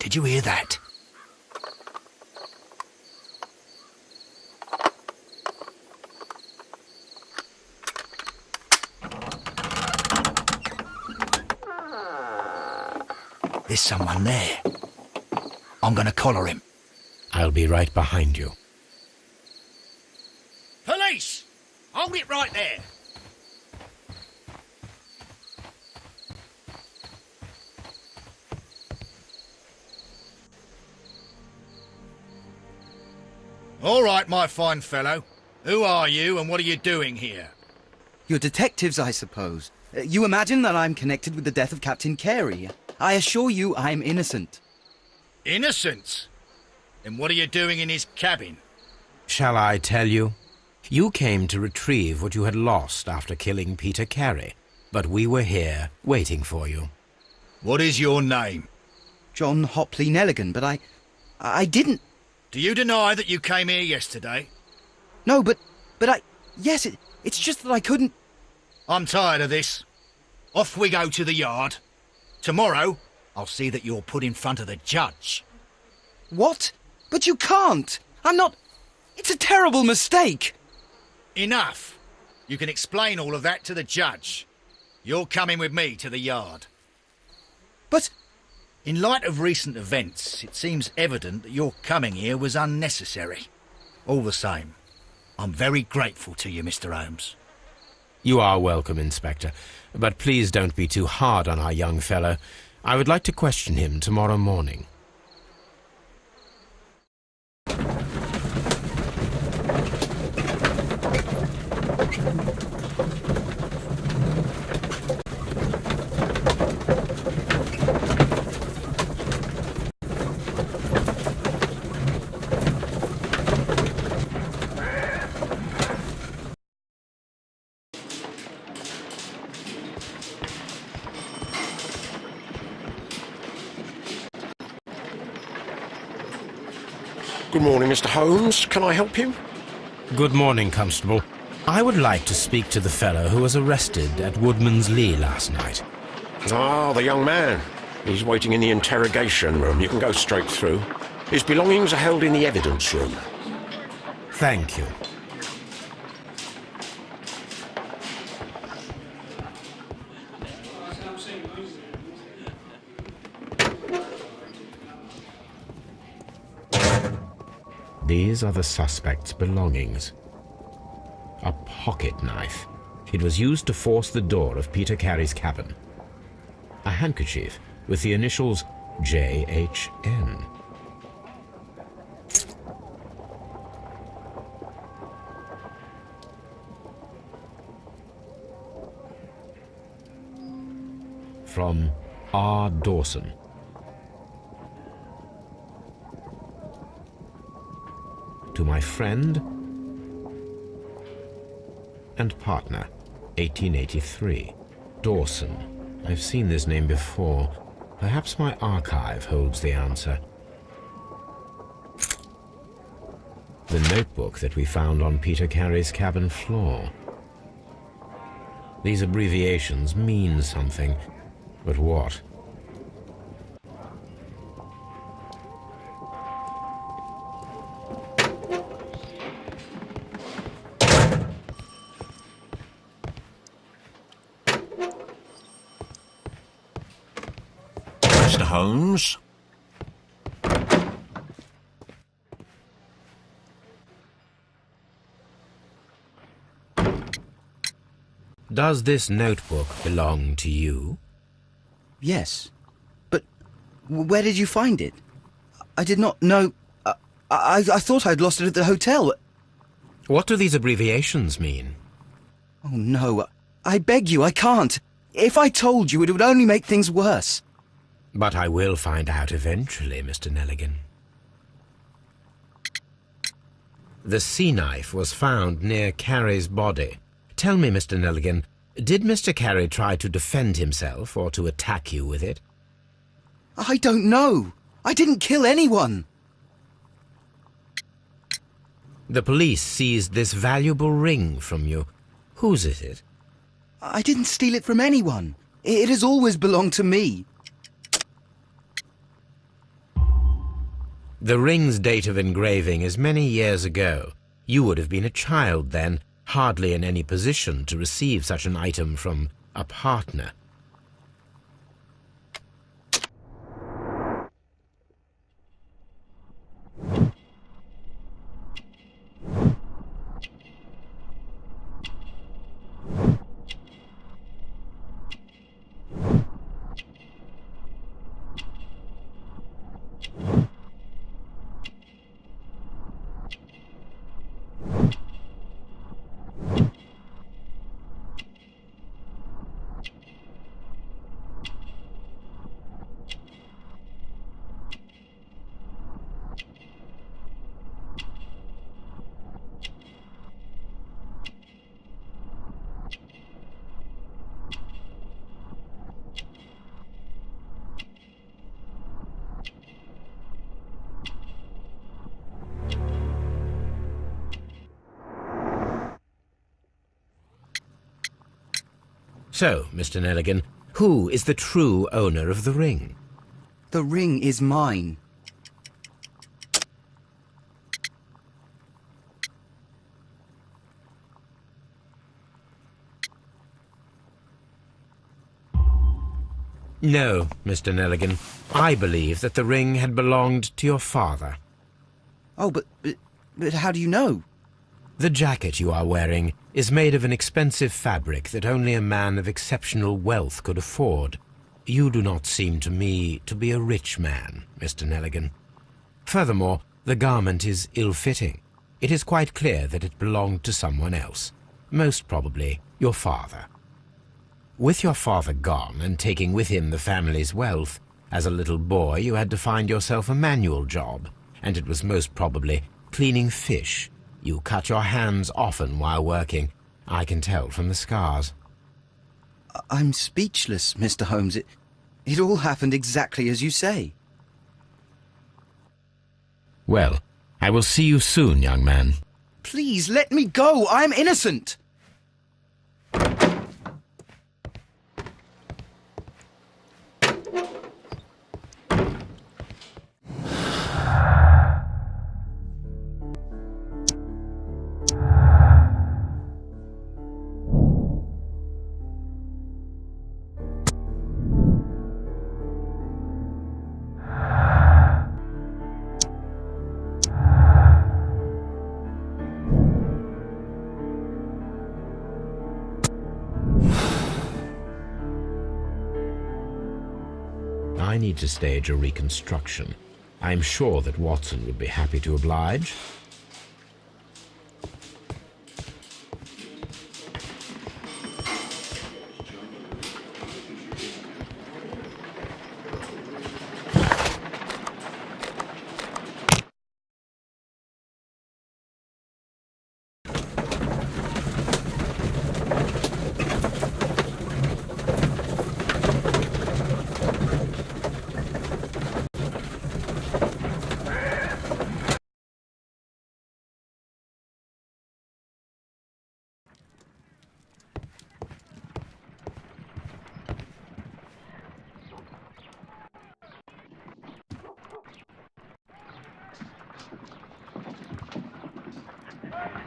Did you hear that? There's someone there. I'm gonna collar him. I'll be right behind you. Police! Hold it right there. All right, my fine fellow. Who are you and what are you doing here? You're detectives, I suppose. You imagine that I'm connected with the death of Captain Carey. I assure you I'm innocent. Innocent? Then what are you doing in his cabin? Shall I tell you? You came to retrieve what you had lost after killing Peter Carey, but we were here waiting for you. What is your name? John Hopley Nelligan, but I didn't... Do you deny that you came here yesterday? No, but yes, it's just that I couldn't... I'm tired of this. Off we go to the yard. Tomorrow, I'll see that you're put in front of the judge. What? But you can't! I'm not... It's a terrible mistake! Enough! You can explain all of that to the judge. You're coming with me to the yard. But... In light of recent events, it seems evident that your coming here was unnecessary. All the same, I'm very grateful to you, Mr. Holmes. You are welcome, Inspector, but please don't be too hard on our young fellow. I would like to question him tomorrow morning. Good morning, Mr. Holmes. Can I help you? Good morning, Constable. I would like to speak to the fellow who was arrested at Woodman's Lee last night. Ah, the young man. He's waiting in the interrogation room. You can go straight through. His belongings are held in the evidence room. Thank you. These are the suspect's belongings. A pocket knife. It was used to force the door of Peter Carey's cabin. A handkerchief with the initials JHN. From R. Dawson. To my friend and partner, 1883. Dawson. I've seen this name before. Perhaps my archive holds the answer. The notebook that we found on Peter Carey's cabin floor. These abbreviations mean something, but what? Mr. Holmes? Does this notebook belong to you? Yes. But where did you find it? I did not know... I thought I'd lost it at the hotel. What do these abbreviations mean? Oh, no. I beg you, I can't. If I told you, it would only make things worse. But I will find out eventually, Mr. Nelligan. The sea knife was found near Carey's body. Tell me, Mr. Nelligan, did Mr. Carey try to defend himself or to attack you with it? I don't know. I didn't kill anyone. The police seized this valuable ring from you. Whose is it? I didn't steal it from anyone. It has always belonged to me. The ring's date of engraving is many years ago. You would have been a child then, hardly in any position to receive such an item from a partner. So, Mr. Nelligan, who is the true owner of the ring? The ring is mine. No, Mr. Nelligan. I believe that the ring had belonged to your father. Oh, but how do you know? The jacket you are wearing is made of an expensive fabric that only a man of exceptional wealth could afford. You do not seem to me to be a rich man, Mr. Nelligan. Furthermore, the garment is ill-fitting. It is quite clear that it belonged to someone else, most probably your father. With your father gone and taking with him the family's wealth, as a little boy you had to find yourself a manual job, and it was most probably cleaning fish. You cut your hands often while working. I can tell from the scars. I'm speechless, Mr. Holmes. It all happened exactly as you say. Well, I will see you soon, young man. Please, let me go. I'm innocent. I need to stage a reconstruction. I'm sure that Watson would be happy to oblige.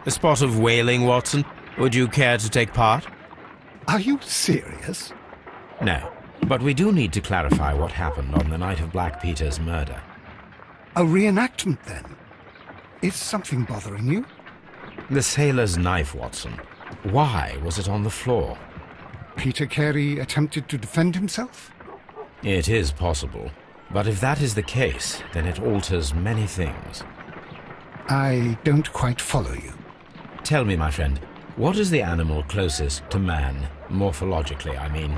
A spot of whaling, Watson. Would you care to take part? Are you serious? No, but we do need to clarify what happened on the night of Black Peter's murder. A reenactment, then? Is something bothering you? The sailor's knife, Watson. Why was it on the floor? Peter Carey attempted to defend himself? It is possible, but if that is the case, then it alters many things. I don't quite follow you. Tell me, my friend, what is the animal closest to man, morphologically, I mean?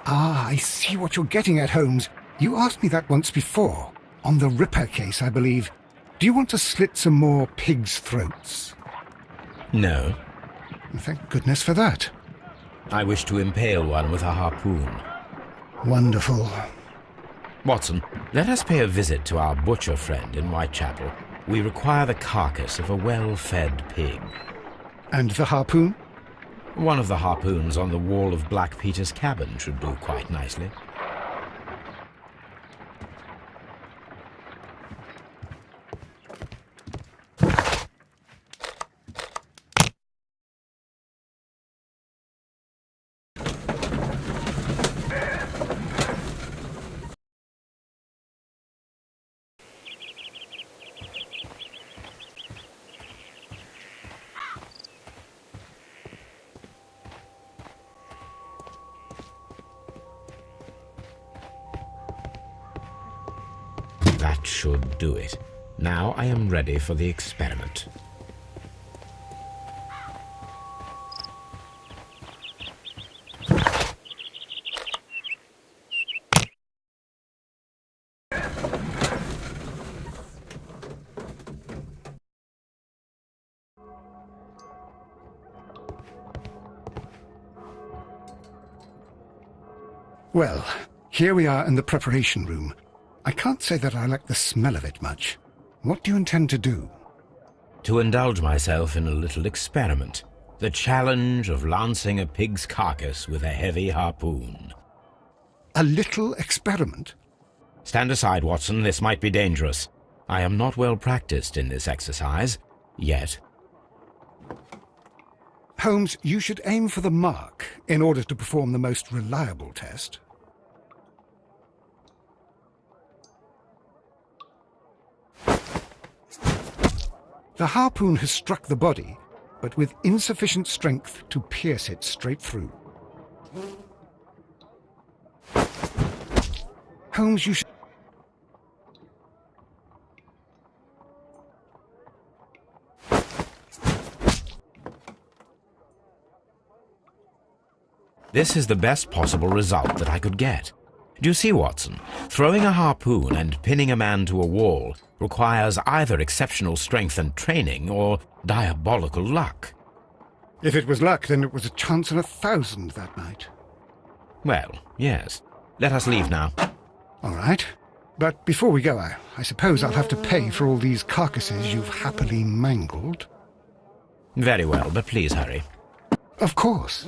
Ah, I see what you're getting at, Holmes. You asked me that once before. On the Ripper case, I believe. Do you want to slit some more pigs' throats? No. Thank goodness for that. I wish to impale one with a harpoon. Wonderful. Watson, let us pay a visit to our butcher friend in Whitechapel. We require the carcass of a well-fed pig. And the harpoon? One of the harpoons on the wall of Black Peter's cabin should do quite nicely. should do it. Now I am ready for the experiment. Well, here we are in the preparation room. I can't say that I like the smell of it much. What do you intend to do? To indulge myself in a little experiment. The challenge of lancing a pig's carcass with a heavy harpoon. A little experiment? Stand aside, Watson. This might be dangerous. I am not well practiced in this exercise. Yet. Holmes, you should aim for the mark in order to perform the most reliable test. The harpoon has struck the body, but with insufficient strength to pierce it straight through. Holmes, you should... This is the best possible result that I could get. Do you see, Watson? Throwing a harpoon and pinning a man to a wall requires either exceptional strength and training or diabolical luck. If it was luck, then it was a chance in 1,000 that night. Well, yes. Let us leave now. All right. But before we go, I suppose I'll have to pay for all these carcasses you've happily mangled. Very well, but please hurry. Of course.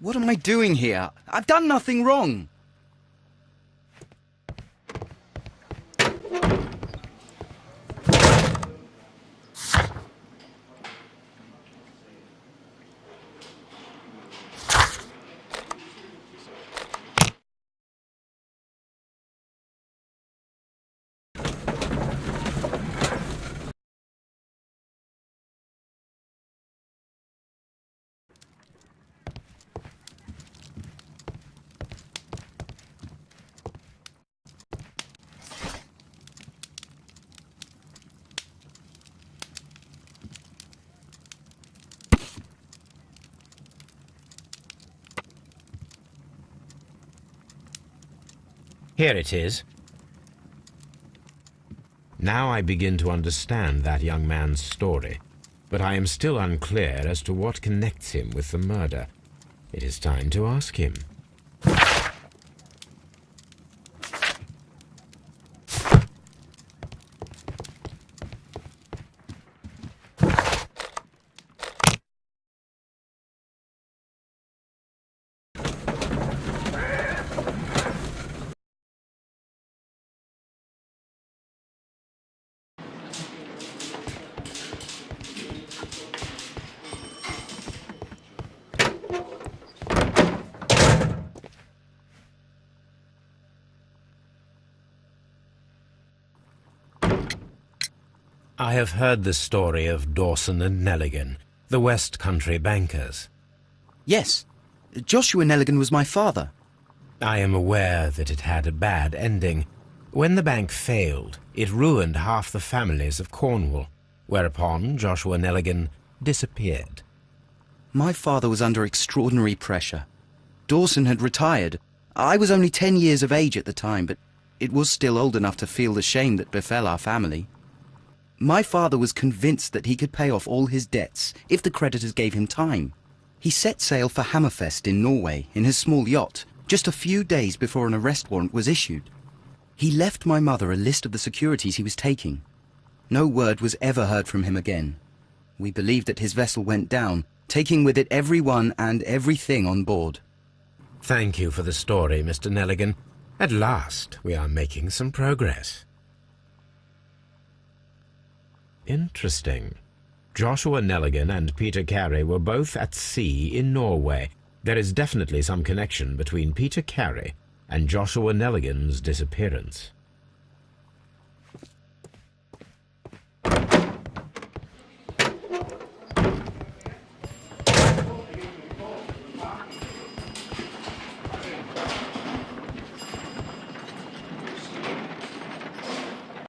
What am I doing here? I've done nothing wrong. Here it is. Now I begin to understand that young man's story, but I am still unclear as to what connects him with the murder. It is time to ask him. I have heard the story of Dawson and Nelligan, the West Country bankers. Yes, Joshua Nelligan was my father. I am aware that it had a bad ending. When the bank failed, it ruined half the families of Cornwall, whereupon Joshua Nelligan disappeared. My father was under extraordinary pressure. Dawson had retired. I was only 10 years of age at the time, but it was still old enough to feel the shame that befell our family. My father was convinced that he could pay off all his debts if the creditors gave him time. He set sail for Hammerfest in Norway in his small yacht, just a few days before an arrest warrant was issued. He left my mother a list of the securities he was taking. No word was ever heard from him again. We believe that his vessel went down, taking with it everyone and everything on board. Thank you for the story, Mr. Nelligan. At last, we are making some progress. Interesting. Joshua Nelligan and Peter Carey were both at sea in Norway. There is definitely some connection between Peter Carey and Joshua Nelligan's disappearance.